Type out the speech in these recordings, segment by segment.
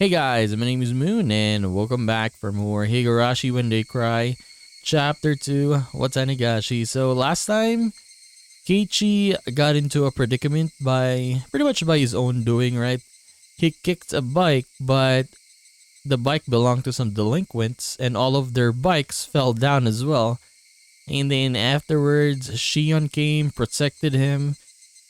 Hey guys, my name is Moon and welcome back for more Higurashi When They Cry, Chapter 2, Watanagashi. So last time, Keiichi got into a predicament pretty much by his own doing, right? He kicked a bike, but the bike belonged to some delinquents and all of their bikes fell down as well. And then afterwards, Shion came, protected him,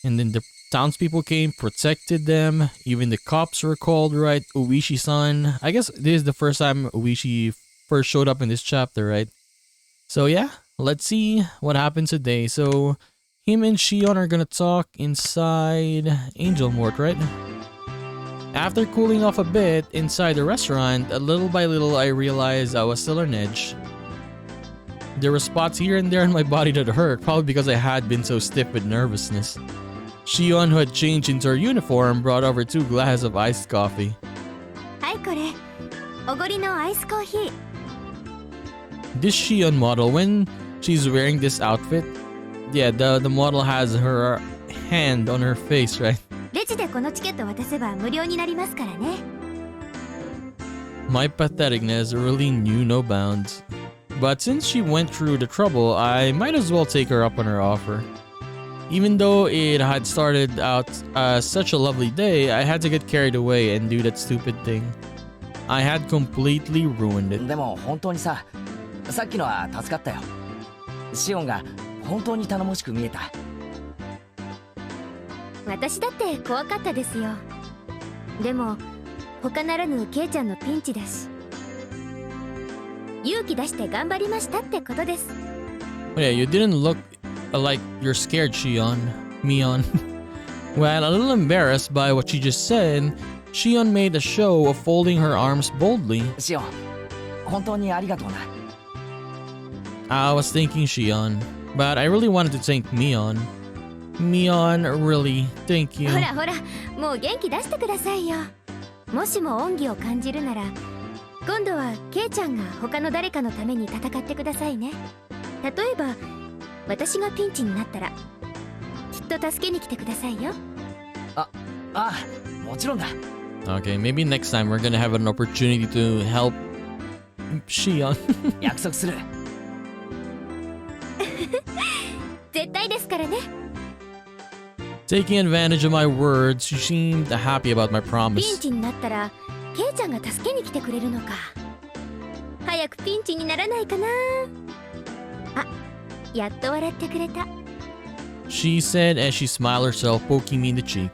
and then the townspeople came, protected them. Even the cops were called, right? Uishi-san. I guess this is the first time Uishi first showed up in this chapter, right? So yeah, let's see what happens today. So him and Shion are gonna talk inside Angel Mort, right? After cooling off a bit inside the restaurant, little by little I realized I was still on edge. There were spots here and there in my body that hurt, probably because I had been so stiff with nervousness. Shion, who had changed into her uniform, brought over 2 glasses of iced coffee. This Shion model, when she's wearing this outfit, yeah, the model has her hand on her face, right? My patheticness really knew no bounds. But since she went through the trouble, I might as well take her up on her offer. Even though it had started out such a lovely day, I had to get carried away and do that stupid thing. I had completely ruined it. Oh yeah, you didn't look like you're scared, Shion. Mion. Well, a little embarrassed by what she just said, Shion made a show of folding her arms boldly. I was thinking Shion, but I really wanted to thank Mion. Mion, really, thank you. Okay, maybe next time we're gonna have an opportunity to help Shion. Taking advantage of my words, she seemed happy about my promise. She said as she smiled herself, poking me in the cheek.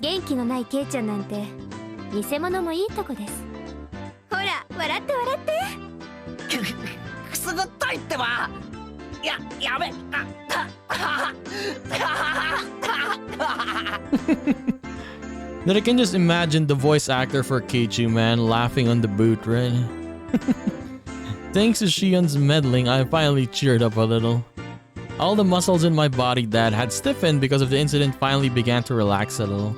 That I can just imagine the voice actor for Keiichi, man, laughing on the boot, right? Thanks to Shion's meddling, I finally cheered up a little. All the muscles in my body that had stiffened because of the incident finally began to relax a little.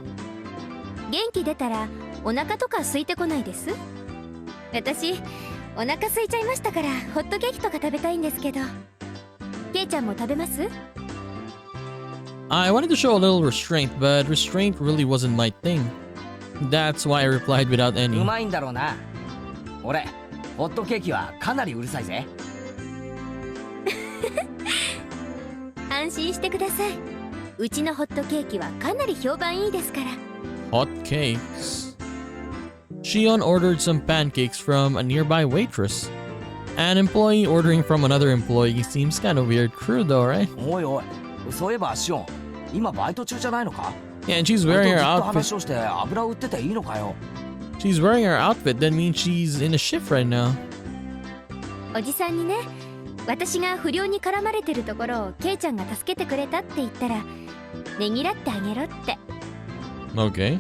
I wanted to show a little restraint, but restraint really wasn't my thing. That's why I replied without any. Hot cakes. Shion ordered some pancakes from a nearby waitress. An employee ordering from another employee seems kind of weird. Crew though, right? Yeah, and she's wearing her outfit. She's wearing her outfit, that means she's in a shift right now. Okay.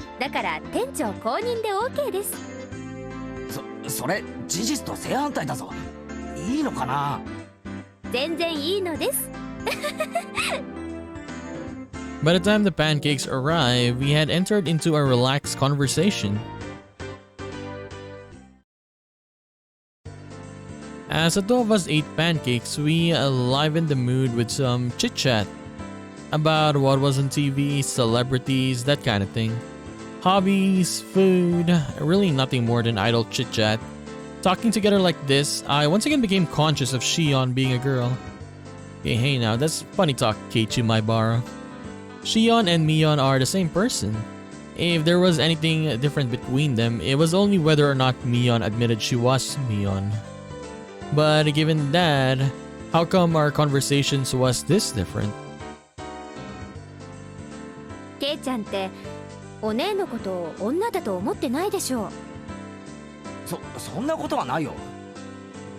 By the time the pancakes arrived, we had entered into a relaxed conversation. As the 2 of us ate pancakes, we livened the mood with some chit-chat about what was on TV, celebrities, that kind of thing. hobbies, food, really nothing more than idle chit-chat. Talking together like this, I once again became conscious of Shion being a girl. Hey now, that's funny talk, Keiichi Maibara. Shion and Mion are the same person. If there was anything different between them, it was only whether or not Mion admitted she was Mion. But given that, how come our conversations was this different? ケイちゃんってお姉のことを女だと思ってないでしょう。そんなことはないよ。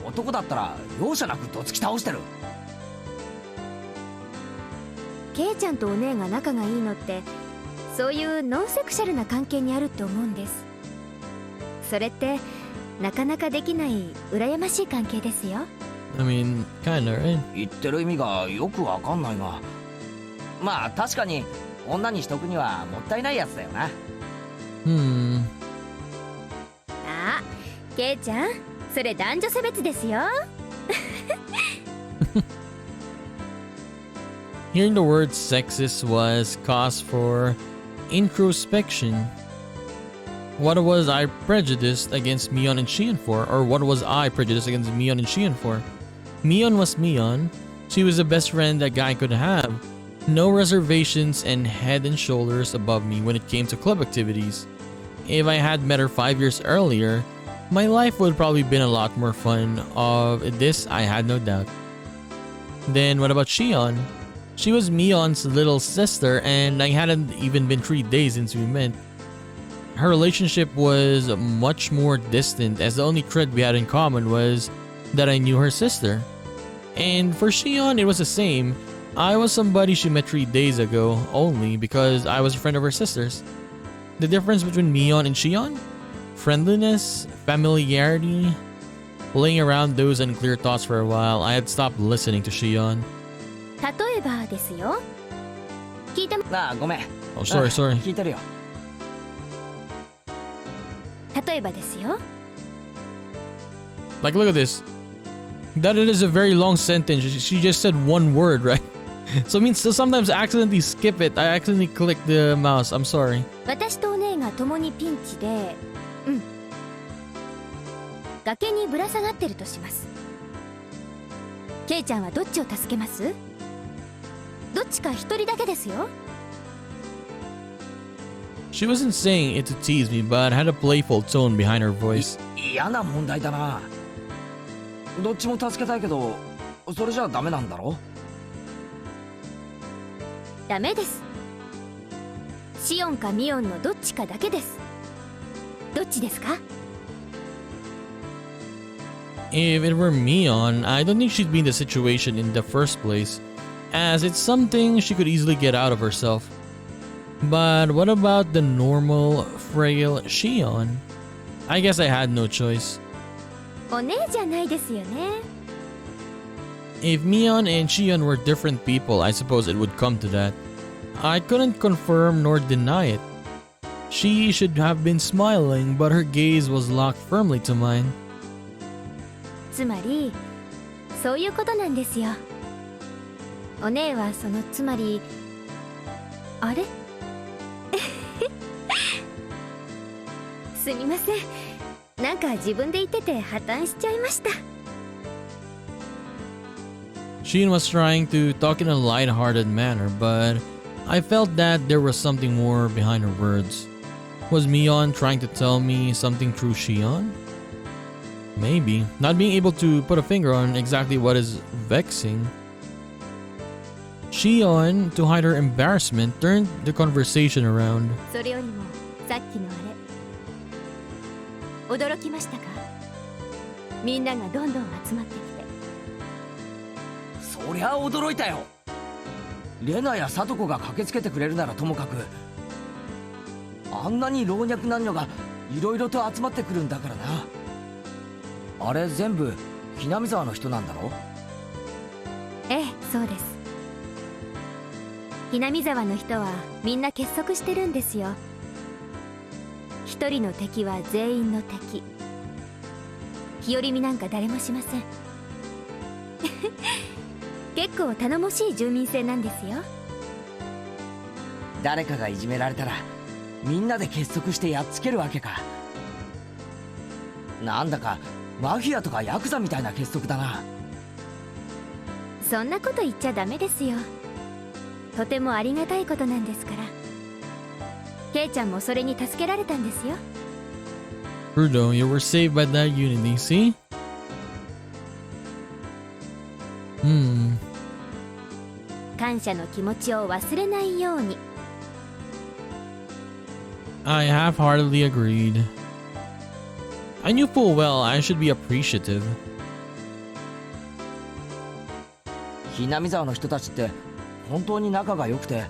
男だったら容赦なくどつき倒してる。ケイちゃんとお姉が仲がいいのってそういうノンセクシャルな関係にあるって思うんです。それってなかなかできない羨ましい関係ですよ。I mean, kinda, right? 言ってる意味がよくわかんないが、まあ確かに女にしとくにはもったいないやつだよな。あ、ケイちゃん、それ男女差別ですよ。Hearing the word sexist was cause for introspection. What was I prejudiced against Mion and Shion for? Or what was I prejudiced against Mion and Shion for? Mion was Mion. She was the best friend that guy could have. No reservations and head and shoulders above me when it came to club activities. If I had met her 5 years earlier, my life would probably been a lot more fun. Of this, I had no doubt. Then what about Shion? She was Mion's little sister and I hadn't even been 3 days since we met. Her relationship was much more distant as the only thread we had in common was that I knew her sister. And for Shion, it was the same. I was somebody she met 3 days ago only because I was a friend of her sister's. The difference between Mion and Shion? Friendliness, familiarity. Laying around those unclear thoughts for a while, I had stopped listening to Shion. 例えばですよ。聞いても。ああ、ごめん。Oh, sorry. 聞いてるよ。例えばですよ。Like, look at this. That it is a very long sentence. She just said one word, right? So it means sometimes I accidentally skip it. I accidentally click the mouse. I'm sorry. 私とお姉が共にピンチで、崖にぶら下がってるとします。ケイちゃんはどっちを助けます？どっちか一人だけですよ。She wasn't saying it to tease me, but had a playful tone behind her voice. 嫌な問題だな。どっちも助けたいけど、それじゃダメなんだろ？ダメです。シオンかミオンのどっちかだけです。どっちですか？ If it were Mion, I don't think she'd be in the situation in the first place, as it's something she could easily get out of herself. But what about the normal, frail Shion? I guess I had no choice. お姉じゃないですよね。If Mion and Shion were different people, I suppose it would come to that. I couldn't confirm nor deny it. She should have been smiling, but her gaze was locked firmly to mine. つまり、そういうことなんですよ。お姉はそのつまり、あれ？すみません。なんか自分で言ってて破綻しちゃいました。Shion was trying to talk in a light-hearted manner, but I felt that there was something more behind her words. Was Mion trying to tell me something through Shion? Maybe. Not being able to put a finger on exactly what is vexing. Shion, to hide her embarrassment, turned the conversation around. それよりもさっきのあれ、驚きましたか？みんながどんどん集まってきて。そりゃ驚いたよ。レナやサトコが駆けつけてくれるならともかく、あんなに老若男女がいろいろと集まってくるんだからな。あれ全部ひなみ沢の人なんだろ？ええ、そうです。ひなみ沢の人はみんな結束してるんですよ。一人の敵は全員の敵。日和見なんか誰もしません。結構頼もしい住民性なんですよ。誰かがいじめられたらみんなで結束してやっつけるわけか。なんだかマフィアとかヤクザみたいな結束だな。そんなこと言っちゃダメですよ。とてもありがたいことなんですから。ケイちゃんもそれに助けられたんですよ。Bruno, you were saved by that unity, see? 感謝の気持ちを忘れないように。I half-heartedly agreed. I knew full well I should be appreciative. ひなみ沢の人たちって本当に仲が良くて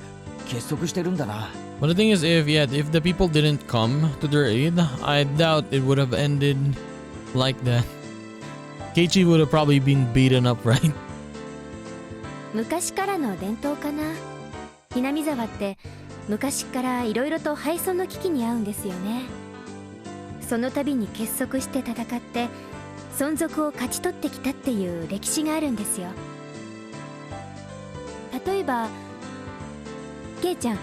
結束してるんだな。But the thing is, if the people didn't come to their aid, I doubt it would have ended like that. Keiichi would have probably been beaten up, right? 昔からの伝統かな。ひなみ沢って昔からいろいろと敗損の危機に遭うんですよね。その度に結束して戦って存続を勝ち取ってきたっていう歴史があるんですよ。例えばケイちゃん、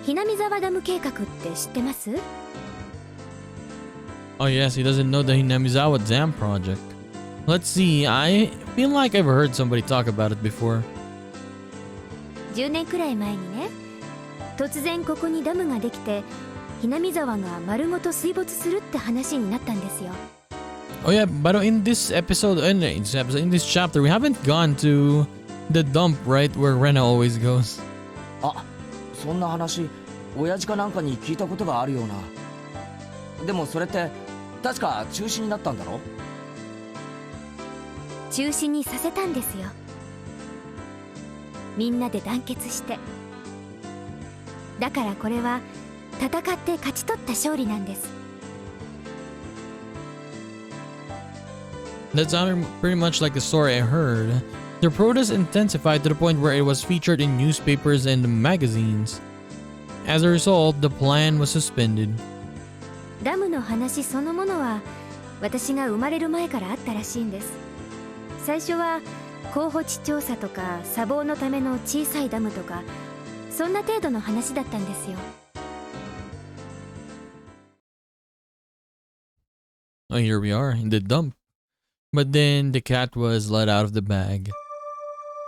ひなみ沢ダム計画って知ってます？ Oh yes, he doesn't know the Hinamizawa Dam project. Let's see, I feel like I've heard somebody talk about it before. 10年くらい前にね、突然ここにダムができてひなみ沢が丸ごと水没するって話になったんですよ。Oh yeah, but in this chapter, we haven't gone to the dump, right, where Rena always goes. あ、そんな話親父かなんかに聞いたことがあるような。でもそれって確か中止になったんだろ？中止にさせたんですよ。みんなで団結して。だからこれは戦って勝ち取った勝利なんです。That sounded pretty much like the story I heard. The protest intensified to the point where it was featured in newspapers and magazines. As a result, the plan was suspended. ダムの話そのものは私が生まれる前からあったらしいんです。最初は候補地調査とか砂防のための小さいダムとかそんな程度の話だったんですよ。Oh, here we are in the dump. But then the cat was let out of the bag.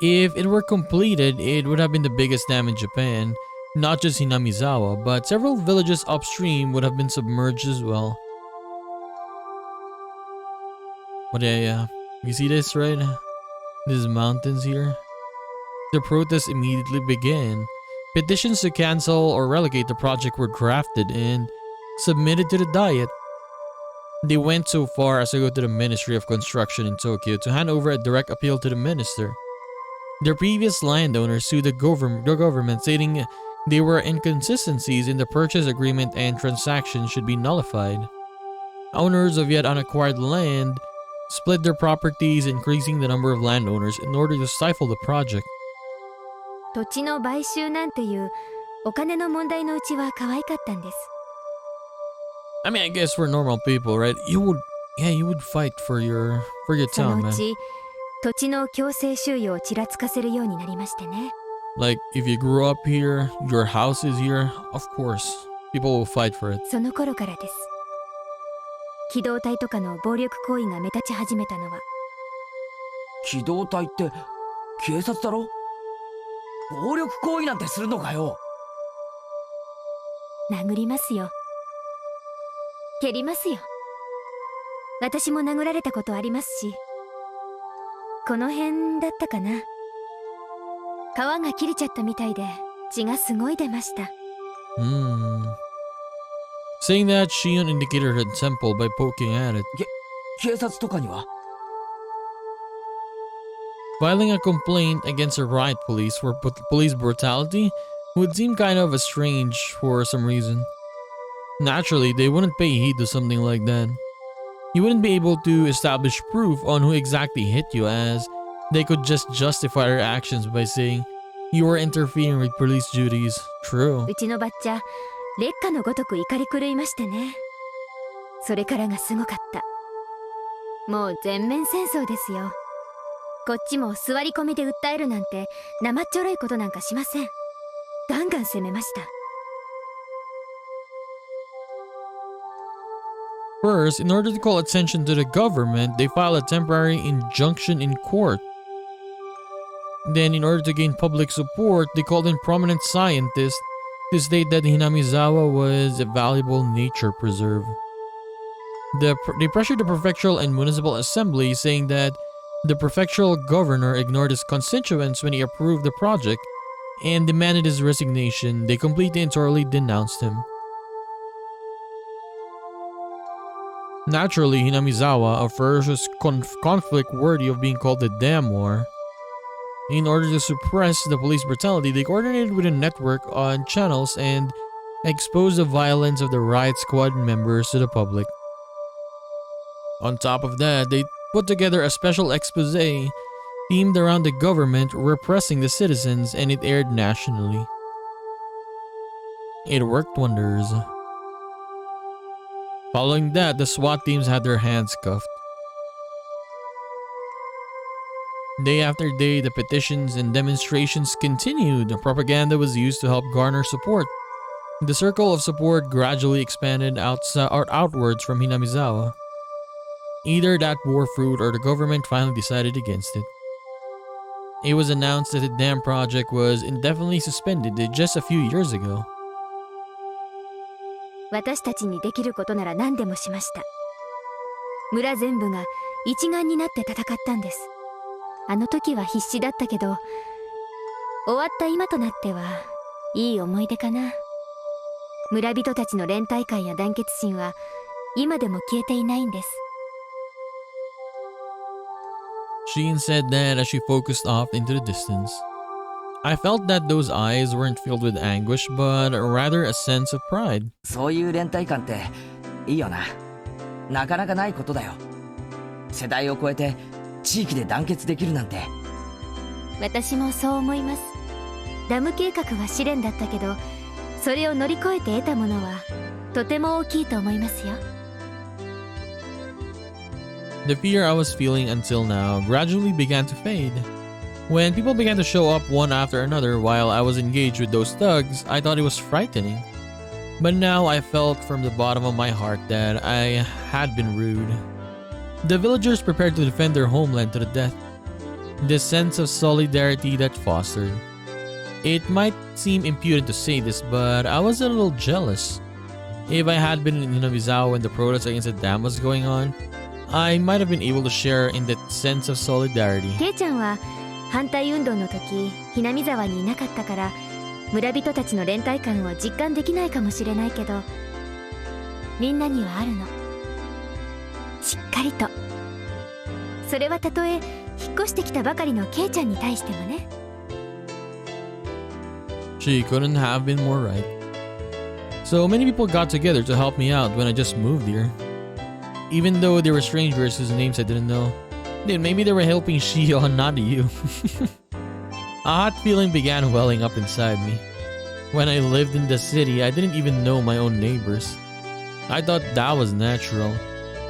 If it were completed, it would have been the biggest dam in Japan. Not just Hinamizawa, but several villages upstream would have been submerged as well. But yeah, you see this, right? These mountains here. The protests immediately began. Petitions to cancel or relegate the project were drafted and submitted to the Diet. They went so far as to go to the Ministry of Construction in Tokyo to hand over a direct appeal to the minister. Their previous landowners sued the government, stating there were inconsistencies in the purchase agreement and transactions should be nullified. Owners of yet unacquired land split their properties, increasing the number of landowners in order to stifle the project. 土地の買収なんていうお金の問題のうちは可愛かったんです。I mean, I guess for normal people, right? You would fight for your そ town, のう man. ち土地の強制収用をちらつかせるようになりましてね。Like, if you grew up here, your house is here, of course, people will fight for it. その頃からです。機動隊とかの暴力行為が目立ち始めたのは。機動隊って警察だろ？暴力行為なんてするのかよ。殴りますよ。蹴りますよ。私も殴られたことありますし。この辺だったかな。皮が切れちゃったみたいで血がすごい出ました。Saying that, Shion indicated her temple by poking at it. 警察とかには？ Filing a complaint against the riot police for police brutality would seem kind of strange for some reason. Naturally, they wouldn't pay heed to something like that. You wouldn't be able to establish proof on who exactly hit you, as they could just justify their actions by saying you were interfering with police duties. True. うちのバッチャ烈火のごとく怒り狂いましてね。それからがすごかった。もう全面戦争ですよ。こっちも座り込みで訴えるなんて生っちょろいことなんかしません。ガンガン攻めました。First, in order to call attention to the government, they filed a temporary injunction in court. Then, in order to gain public support, they called in prominent scientists to state that Hinamizawa was a valuable nature preserve. They pressured the prefectural and municipal assembly, saying that the prefectural governor ignored his constituents when he approved the project and demanded his resignation. They completely and thoroughly denounced him. Naturally, Hinamizawa, a ferocious conflict worthy of being called the Dam War. In order to suppress the police brutality, they coordinated with a network on channels and exposed the violence of the riot squad members to the public. On top of that, they put together a special expose themed around the government repressing the citizens, and it aired nationally. It worked wonders. Following that, the SWAT teams had their hands cuffed. Day after day, the petitions and demonstrations continued. The propaganda was used to help garner support. The circle of support gradually expanded outwards from Hinamizawa. Either that bore fruit or the government finally decided against it. It was announced that the dam project was indefinitely suspended just a few years ago. 私たちにできることなら何でもしました。村全部が一丸になって戦ったんです。あの時は必死だったけど、終わった今となってはいい思い出かな。村人たちの連帯感や団結心は今でも消えていないんです。Shion said that as she focused off into the distance. I felt that those eyes weren't filled with anguish, but rather a sense of pride. そういう連帯感っていいよな。なかなかないことだよ。世代を超えて地域で団結できるなんて。私もそう思います。ダム計画は試練だったけど、それを乗り越えて得たものはとても大きいと思いますよ。The fear I was feeling until now gradually began to fade. When people began to show up one after another while I was engaged with those thugs, I thought it was frightening. But now I felt from the bottom of my heart that I had been rude. The villagers prepared to defend their homeland to the death. The sense of solidarity that fostered. It might seem impudent to say this, but I was a little jealous. If I had been in Hinamizawa when the protest against the dam was going on, I might have been able to share in that sense of solidarity. ケイちゃんは反対運動の時、ひなみ沢にいなかったから、村人たちの連帯感を実感できないかもしれないけど、みんなにはあるの。しっかりと。それはたとえ引っ越してきたばかりのケイちゃんに対してもね。She couldn't have been more right. So many people got together to help me out when I just moved here. Even though they were strangers whose names I didn't know. Then maybe they were helping Shion, not you. A hot feeling began welling up inside me. When I lived in the city, I didn't even know my own neighbors. I thought that was natural.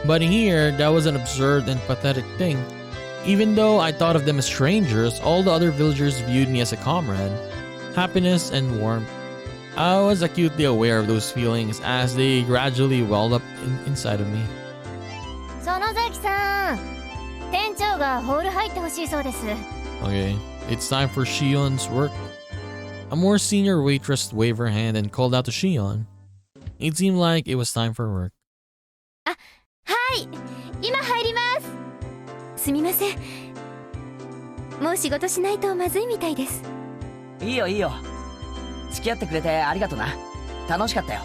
But here, that was an absurd and pathetic thing. Even though I thought of them as strangers, all the other villagers viewed me as a comrade. Happiness and warmth. I was acutely aware of those feelings as they gradually welled up inside of me. 園崎さん、店長がホール入ってほしいそうです。 Okay, it's time for Shion's work. A more senior waitress waved her hand and called out to Shion. It seemed like it was time for work. はい、今入ります。すみません。もう仕事しないとまずいみたいです。いいよいいよ。付き合ってくれてありがとな。楽しかったよ。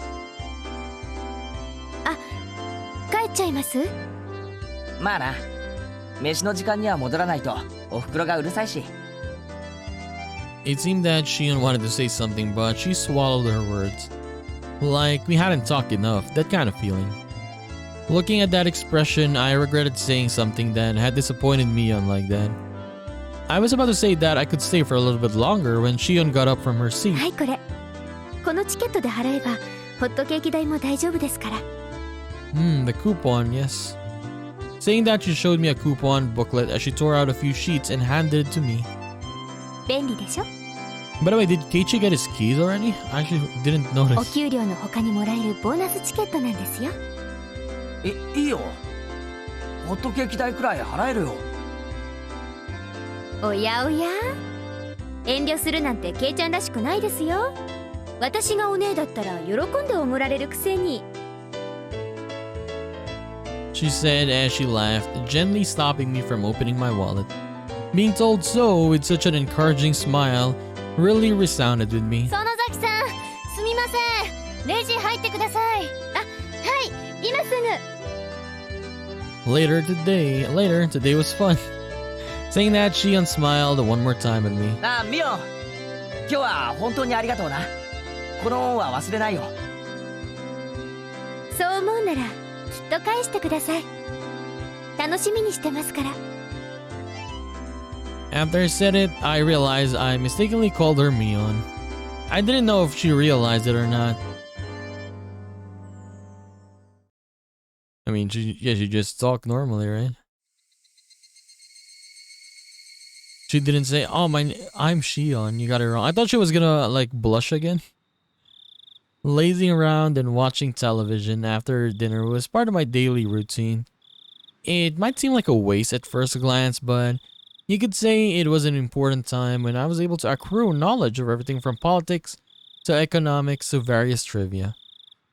あ、帰っちゃいます？まあな。飯の時間には戻らないとお袋がうるさいし。It seemed that Shion wanted to say something, but she swallowed her words. Like we hadn't talked enough, that kind of feeling. Looking at that expression, I regretted saying something that had disappointed me unlike that. I was about to say that I could stay for a little bit longer when Shion got up from her seat. はい、これ。このチケットで払えば、ホットケーキ代も大丈夫ですから。The coupon, yes. Saying that, she showed me a coupon booklet as she tore out a few sheets and handed it to me. 便利でしょ？ By the way, did Keiichi get his keys already? I actually didn't お notice. 給料の他にもらえるボーナスチケットなんですよ。いいよ。ホットケーキ代くらい払えるよ。おやおや、遠慮するなんてケイちゃんらしくないですよ。私がお姉だったら喜んでおごられるくせに。 She said as she laughed, gently stopping me from opening my wallet. Being told so with such an encouraging smile really resounded with me. 園崎さん、すみません。レジ入ってください。あ、はい、今すぐ。Later today was fun. Saying that, Shion smiled one more time at me. あ、ミオン。今日は本当にありがとうな。この恩は忘れないよ。そう思うならきっと返してください。楽しみにしてますから。 After I said it, I realized I mistakenly called her Mion. I didn't know if she realized it or not. I mean, she just talked normally, right? She didn't say, "Oh, I'm Shion." You got it wrong. I thought she was gonna like blush again. Lazing around and watching television after dinner was part of my daily routine. It might seem like a waste at first glance, but you could say it was an important time when I was able to accrue knowledge of everything from politics to economics to various trivia.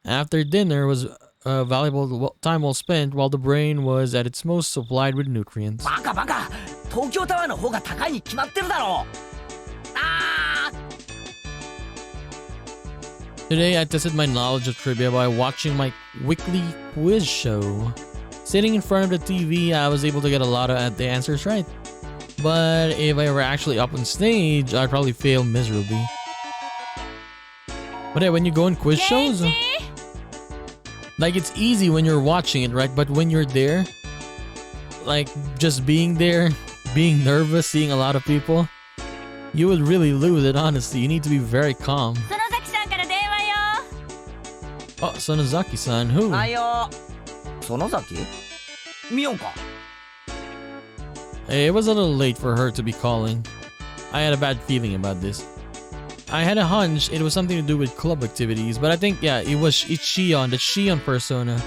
After dinner was valuable time well spent while the brain was at its most supplied with nutrients. バカバカ。東京タワーの方が高いに決まってるだろう。あー。 Today, I tested my knowledge of trivia by watching my weekly quiz show. Sitting in front of the TV, I was able to get a lot of the answers right. But if I were actually up on stage, I'd probably fail miserably. But yeah, when you go in quiz shows, like it's easy when you're watching it, right? But when you're there, like just being there, being nervous, seeing a lot of people, you would really lose it, honestly. You need to be very calm. Oh, Sonozaki-san, who? はいよ。園崎？ミオンか。 It was a little late for her to be calling. I had a bad feeling about this. I had a hunch it was something to do with club activities, but I think, yeah, it's Shion, the Shion persona.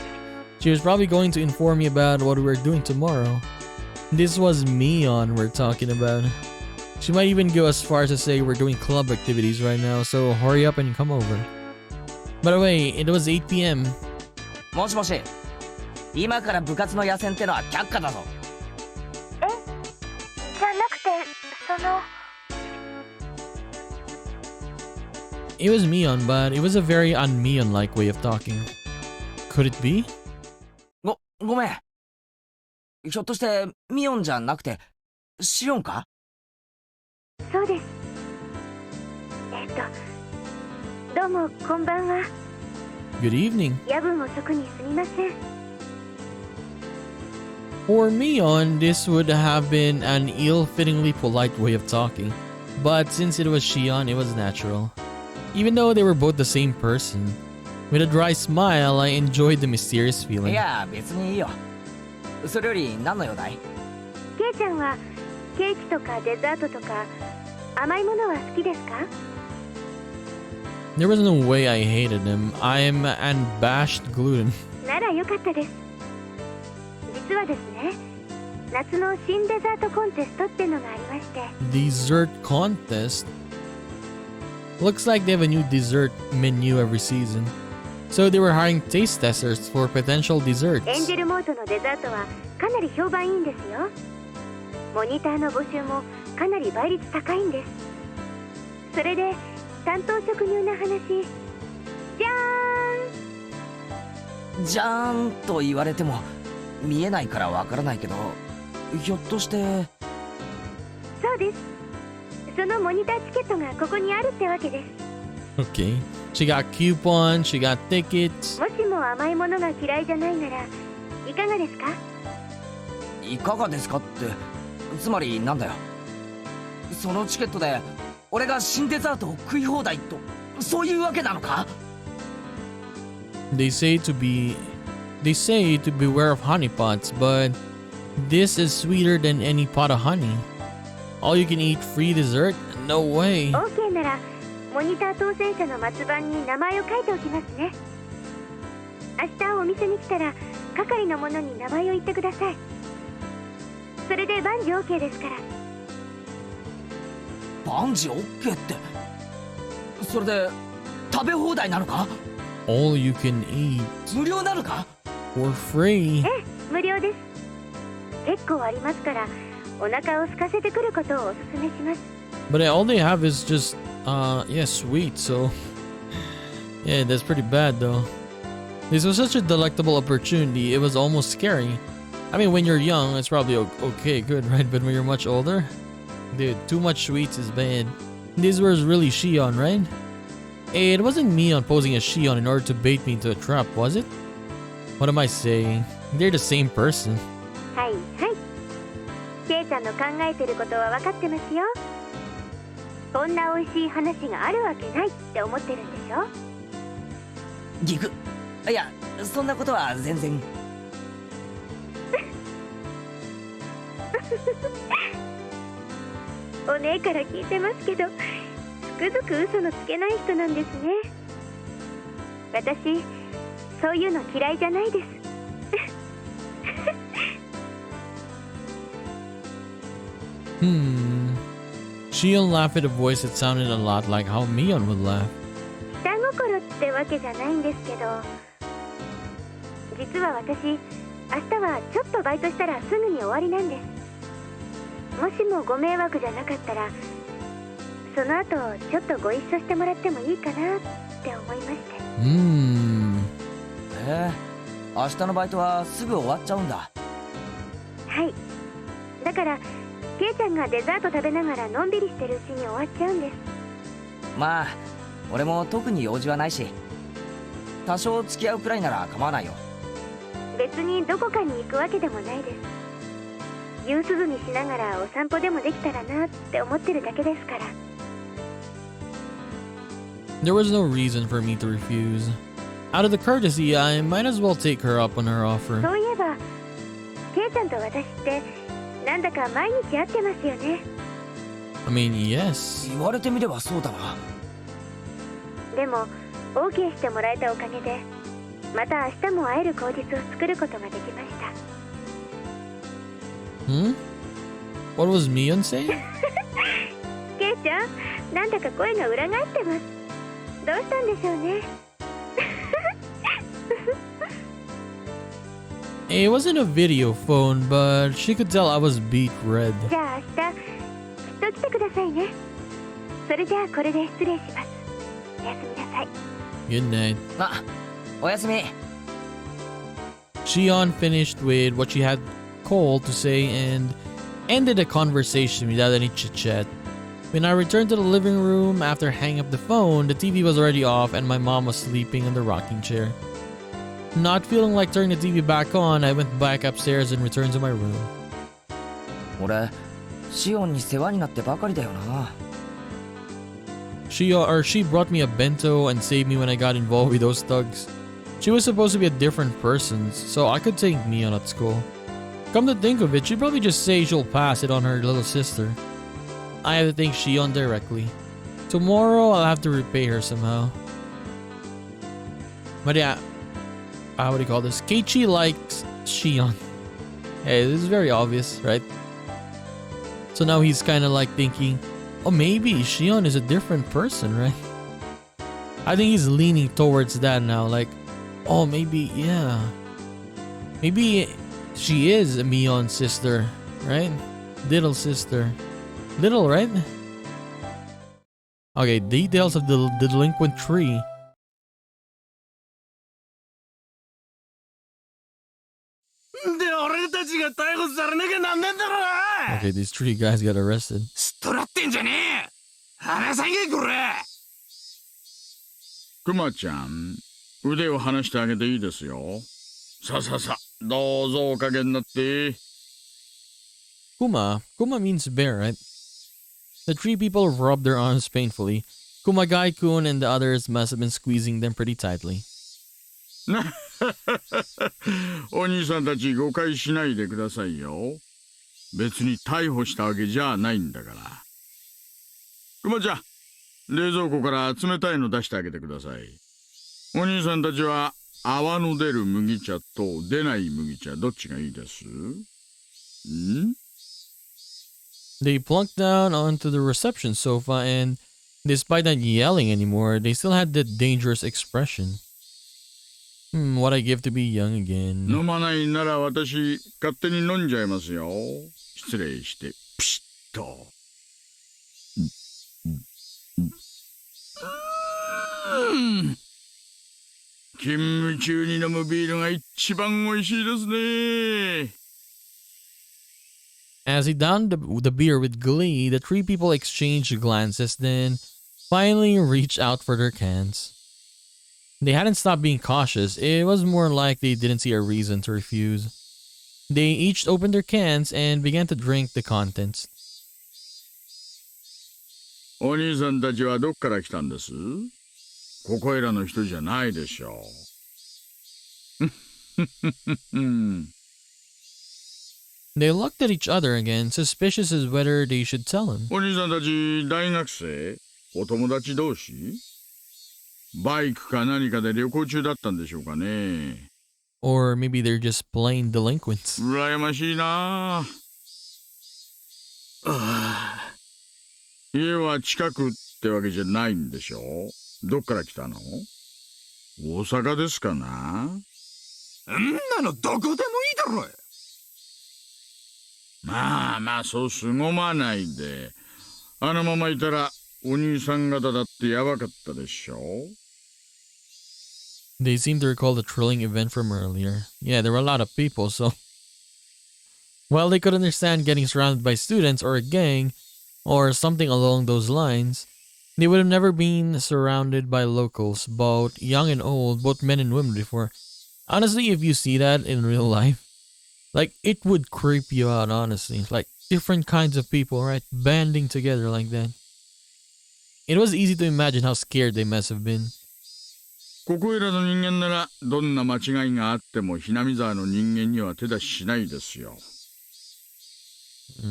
She was probably going to inform me about what we were doing tomorrow. This was Mion we're talking about. She might even go as far as to say we're doing club activities right now, so hurry up and come over. By the way, it was 8 p.m. もしもし。今から部活の野戦ってのは却下だぞ。え？じゃなくて、その。 It was Mion, but it was a very un-Mion-like way of talking. Could it be? ごめん。ひょっとしてミオンじゃなくてシオンか？そうです。どうもこんばんは。 Good evening. 夜分遅くにすみません。 For Mion, this would have been an ill-fittingly polite way of talking. But since it was Shion, it was natural. Even though they were both the same person. With a dry smile, I enjoyed the mysterious い feeling. や別にいいよ。それより何の用だい？ケイちゃんはケーキとかデザートとか甘いものは好きですか？ There was no way I hated him. I am an bashed gluten. ならよかったです。実はですね、夏の新デザートコンテストってのがありまして。 Dessert contest? Looks like they have a new dessert menu every season. So they were hiring taste testers for potential desserts. エンジェルモートのデザートはかなり評判いいんですよ。モニターの募集もかなり倍率高いんです。それで担当直入な話、じゃーん。じゃーんと言われても見えないからわからないけど、ひょっとして。そうです。そのモニターチケットがここにあるってわけです。 Okay. She got coupons, she got tickets. もしも甘いものが嫌いじゃないならいかがですか？いかがですかってつまりなんだよ。そのチケットで俺が新デザートを食い放題とそういうわけなのか？ They say to beware of honeypots, but this is sweeter than any pot of honey. All you can eat free dessert? No way. OK ならモニター当選者の末番に名前を書いておきますね。明日お店に来たら係の者に名前を言ってください。それで万事 OK ですから。万事 OK って、それで食べ放題なのか？ All you can eat 無料なのか？ for free. ええ、無料です。結構ありますから、お腹を空かせてくることをお勧めします。But all they have is just, yeah, sweet, so. Yeah, that's pretty bad though. This was such a delectable opportunity, it was almost scary. I mean, when you're young, it's probably okay, good, right? But when you're much older, dude, too much sweets is bad. This was really Shion, right? Hey, it wasn't Mion posing as Shion in order to bait me into a trap, was it? What am I saying? They're the same person. はいはい。ケイちゃんの考えてることは分かってますよ。こんな美味しい話があるわけないって思ってるんでしょ？ギク、いや、そんなことは全然。お姉から聞いてますけど、つくづく嘘のつけない人なんですね。私、そういうの嫌いじゃないです。Shion laughed at a voice that sounded a lot like how Mion would laugh. 下心ってわけじゃないんですけど、実は私、明日はちょっとバイトしたらすぐに終わりなんです。もしもご迷惑じゃなかったら、その後ちょっとご一緒してもらってもいいかなって思いまして。明日のバイトはすぐ終わっちゃうんだ。はい。だからケイちゃんがデザート食べながらのんびりしてるうちに終わっちゃうんです。まあ俺も特に用事はないし、多少付き合うくらいなら構わないよ。別にどこかに行くわけでもないです。夕涼みしながらお散歩でもできたらなって思ってるだけですから。There was no reason for me to refuse. Out of the courtesy, I might as well take her up on her offer. そういえば、ケイちゃんと私ってなんだか毎日会ってますよね。I mean, yes. 言われてみればそうだな。でも OK してもらえたおかげで、また明日も会える口実を作ることができました。What was Mion saying? ケイちゃん、なんだか声が裏返ってます。どうしたんでしょうね。It wasn't a video phone, but she could tell I was beet red. じゃあ明日きっと来てくださいね。それじゃあこれで失礼します。おやすみなさい。Good night. おやすみ。Shion finished with what she had called to say and ended the conversation without any chit-chat. When I returned to the living room after hanging up the phone, the TV was already off and my mom was sleeping in the rocking chair. Not feeling like turning the TV back on, I went back upstairs and returned to my room. 俺、シオンに世話になってばかりだよな。She brought me a bento and saved me when I got involved with those thugs. She was supposed to be a different person, so I could take Mion at school. Come to think of it, she'd probably just say she'll pass it on her little sister. I have to thank Shion directly. Tomorrow I'll have to repay her somehow. But yeah, what do you call this? Keiichi likes Shion. Hey, this is very obvious, right? So now he's kind of like thinking, oh, maybe Shion is a different person, right? I think he's leaning towards that now, like, oh, maybe, yeah. Maybe she is Mion's sister, right? Little sister. Little, right? Okay, details of the delinquent tree. Okay, these three guys got arrested. Kuma-chan, 腕を離してあげていいですよ。さあさあさあ、どうぞおかげになって。Kuma means bear, right? The three people rubbed their arms painfully. Kumagai-kun and the others must have been squeezing them pretty tightly. お兄さんたち誤解しないでくださいよ。別に逮捕したわけじゃないんだから。くまちゃん、冷蔵庫から冷たいの出してあげてください。お兄さんたちは泡の出る麦茶と出ない麦茶どっちがいいです？ん？ They plunked down onto the reception sofa and, despite not yelling anymore, they still had that dangerous expression. What I give to be young again. 飲まないなら私勝手に飲んじゃいますよ。失礼してピシッと。勤務中に飲むビールが一番美味しいですね。As he downed the beer with glee, the three people exchanged glances, then finally reached out for their cans. They hadn't stopped being cautious. It was more like they didn't see a reason to refuse. They each opened their cans and began to drink the contents. お兄さんたちはどっから来たんです？ここいらの人じゃないでしょう。They looked at each other again, suspicious as whether they should tell him. お兄さんたち大学生？お友達同士？バイクか何かで旅行中だったんでしょうかね。Or maybe they're just plain delinquents. 羨ましいな。家は近くってわけじゃないんでしょう。どっから来たの？大阪ですかな？んなのどこでもいいだろ。まあまあそうすごまないで。あのままいたらお兄さん方だってやばかったでしょ。They seemed to recall the thrilling event from earlier. Yeah, there were a lot of people, so... While they could understand getting surrounded by students or a gang, or something along those lines, they would have never been surrounded by locals, both young and old, both men and women before. Honestly, if you see that in real life, like, it would creep you out, honestly. Like, different kinds of people, right? Banding together like that. It was easy to imagine how scared they must have been. ここいらの人間ならどんな間違いがあってもひなみ沢の人間には手出ししないですよ。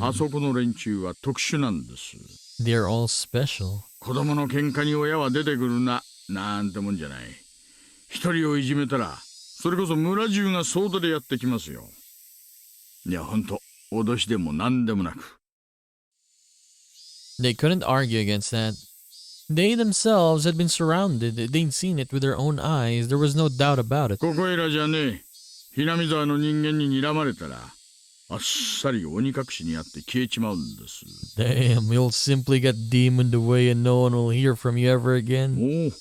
あそこの連中は特殊なんです。They're all special. 子供の喧嘩に親は出てくるな、なんてもんじゃない。一人をいじめたら、それこそ村中が総出でやってきますよ。いや、ほんと、脅しでも何でもなく。They couldn't argue against that. They themselves had been surrounded. They'd seen it with their own eyes. There was no doubt about it. ここいらじゃねえ。ひなみ沢の人間に睨まれたら、あっさり鬼隠しにあって消えちまうんです。Damn, you'll simply get demoned away and no one will hear from you ever again. おう、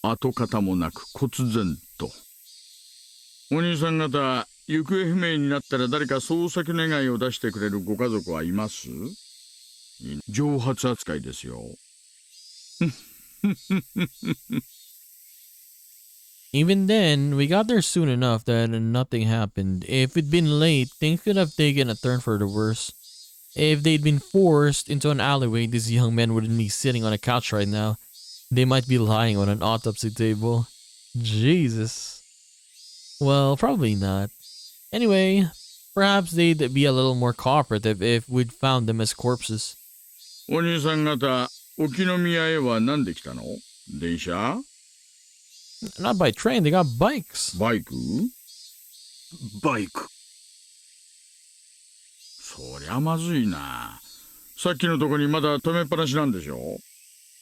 跡形もなく忽然と。お兄さん方、行方不明になったら誰か捜索願いを出してくれるご家族はいます？蒸発扱いですよ。Even then, we got there soon enough that nothing happened. If it'd been late, things could have taken a turn for the worse. If they'd been forced into an alleyway, these young men wouldn't be sitting on a couch right now. They might be lying on an autopsy table. Jesus. Well, probably not. Anyway, perhaps they'd be a little more cooperative if we'd found them as corpses. お兄さん方、沖宮へは何で来たの？電車？ Not by train, they got bikes. バイク？バイク。そりゃまずいな。さっきのとこにまだ止めっぱなしなんでしょ？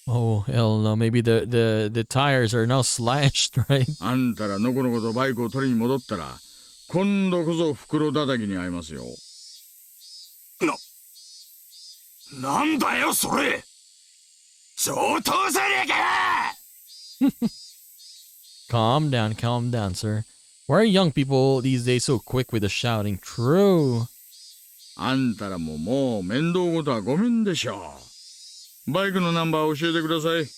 Oh, hell no. Maybe the tires are now slashed, right? あんたらのこのことバイクを取りに戻ったら、今度こそ袋叩きに遭いますよ。なんだよそれ。上等じゃねえか。Calm down, sir. Why are young people these days so quick with the shouting? True. あんたらももう面倒ごとはごめんでしょう。バイクのナンバー教えてください。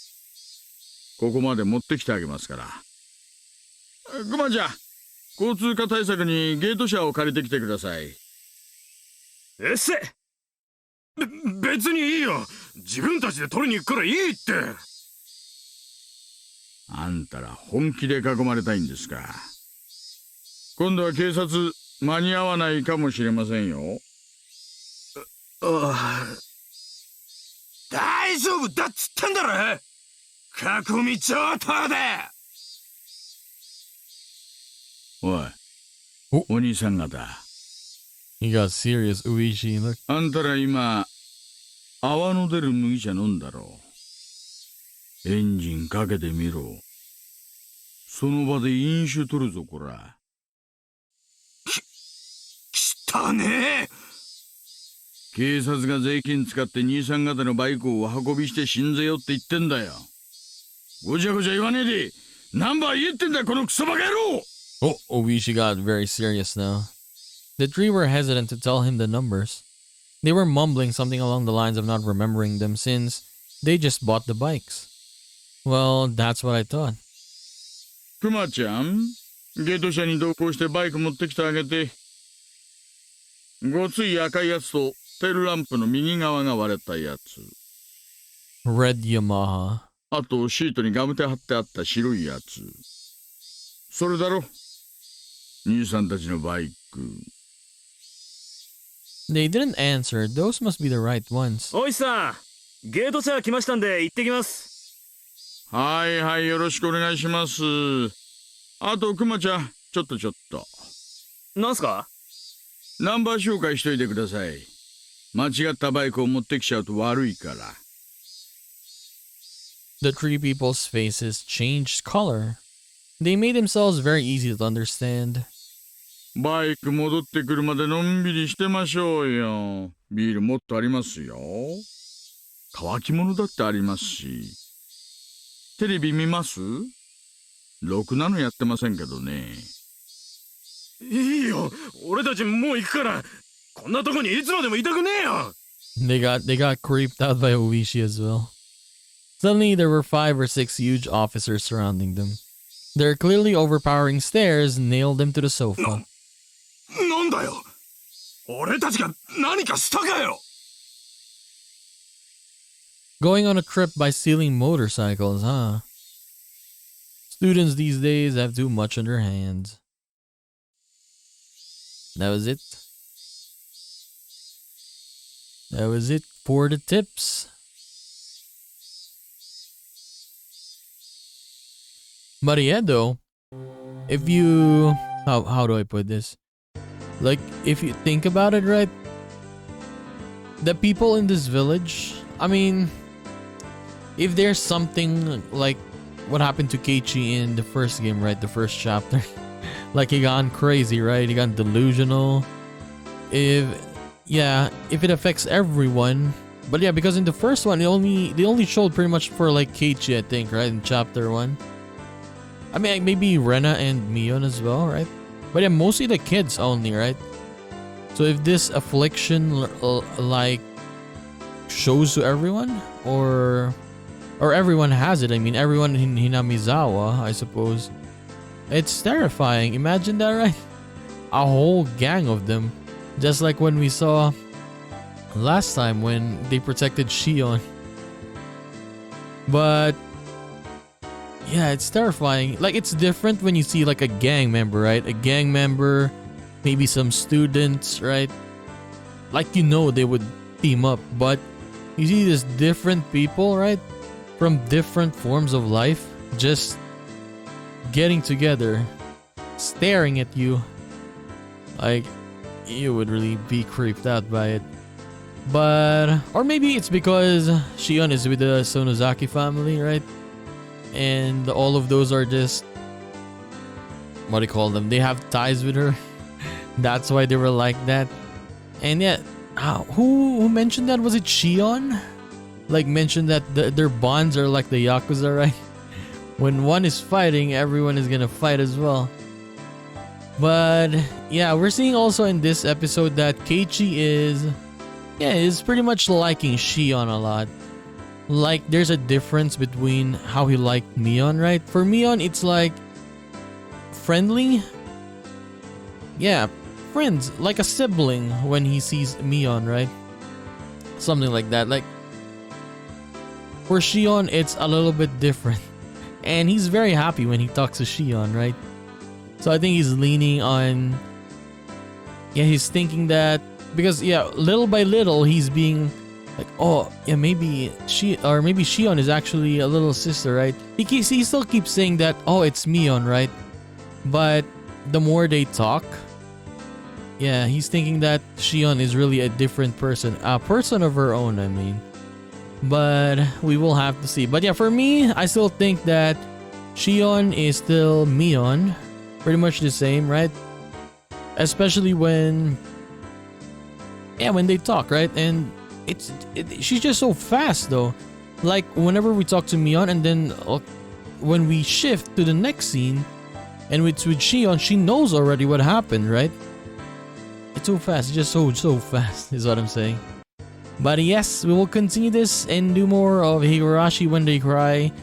ここまで持ってきてあげますから。くまちゃん、交通課対策にゲート車を借りてきてください。えっせ。別にいいよ。自分たちで取りに行くからいいって。あんたら本気で囲まれたいんですか。今度は警察間に合わないかもしれませんよ。大丈夫だっつったんだろ。囲み上等だ。おい、おお兄さん方。He got serious, Uishi. Look. あんたら今、泡の出る麦茶飲んだろ。エンジンかけてみろ。その場で飲酒取るぞ、こら。汚ねえ。警察が税金使って兄さん方のバイクを運びして死んぜよって言ってんだよ。ごちゃごちゃ言わねえで、ナンバー言えってんだ、このクソバカ野郎。 Oh, Oishi got very serious now. The three were hesitant to tell him the numbers. They were mumbling something along the lines of not remembering them since they just bought the bikes. Well, that's what I thought. クマちゃん、ゲート車に同行してバイク持ってきてあげて。ごつい赤いやつとテールランプの右側が割れたやつ。Red Yamaha. あとシートにガムテ貼ってあった白いやつ。それだろ、兄さんたちのバイク。They didn't answer. Those must be the right ones. おいさん、ゲート車来ましたんで行ってきます。はいはい、よろしくお願いします。あとクマちゃん、ちょっと。なんすか？ナンバー紹介しといてください。間違ったバイクを持ってきちゃうと悪いから。The three people's faces changed color. They made themselves very easy to understand. バイク戻ってくるまでのんびりしてましょうよ。ビールもっとありますよ。乾き物だってありますし。テレビ見ます？ろくなのやってませんけどね。いいよ、俺たちもう行くから。こんなとこにいつまでもいたくねえよ。They got creeped out by Oishi as well. Suddenly, there were 5 or 6 huge officers surrounding them. Their clearly overpowering stares nailed them to the sofa. なんだよ、俺たちが何かしたかよ。Going on a trip by stealing motorcycles, huh? Students these days have too much on their hands. That was it. That was it for the tips. But yeah, though, if you... How do I put this? Like, if you think about it, right? The people in this village, I mean, if there's something like what happened to Keiichi in the first game, right? The first chapter. Like, he gone crazy, right? He got delusional. If it affects everyone. But yeah, because in the first one, they only showed pretty much for like Keiichi, I think, right? In chapter 1. I mean, maybe Rena and Mion as well, right? But yeah, mostly the kids only, right? So if this affliction like shows to everyone, or everyone has it, I mean everyone in Hinamizawa, I suppose, it's terrifying. Imagine that, right? A whole gang of them, just like when we saw last time when they protected Shion. But yeah, it's terrifying. Like, it's different when you see like a gang member, right? A gang member, maybe some students, right? Like, you know, they would team up. But you see these different people, right? From different forms of life, just getting together, staring at you. Like, you would really be creeped out by it. But, or maybe it's because Shion is with the Sonozaki family, right? And all of those are just, what do you call them? They have ties with her. That's why they were like that. And yeah, who mentioned that? Was it Shion? Like, mentioned that their bonds are like the Yakuza, right? When one is fighting, everyone is gonna fight as well. But yeah, we're seeing also in this episode that Keiichi is pretty much liking Shion a lot. Like, there's a difference between how he liked Mion, right? For Mion, it's like friendly. Yeah, friends, like a sibling when he sees Mion, right? Something like that. Like, for Shion, it's a little bit different. And he's very happy when he talks to Shion, right? So I think he's leaning on... Yeah, he's thinking that... Because, yeah, little by little, he's being... Like, oh, yeah, maybe Shion is actually a little sister, right? He still keeps saying that, oh, it's Mion, right? But the more they talk, yeah, he's thinking that Shion is really a different person. A person of her own, I mean. But we will have to see. But yeah, for me, I still think that Shion is still Mion. Pretty much the same, right? Especially when they talk, right? And she's just so fast though. Like whenever we talk to Mion and then when we shift to the next scene and with Shion, she knows already what happened, right? It's so fast. It's just so fast is what I'm saying. But yes, we will continue this and do more of Higurashi When They Cry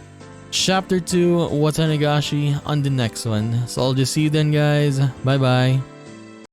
Chapter 2 Watanagashi on the next one. So I'll just see you then, guys. Bye bye.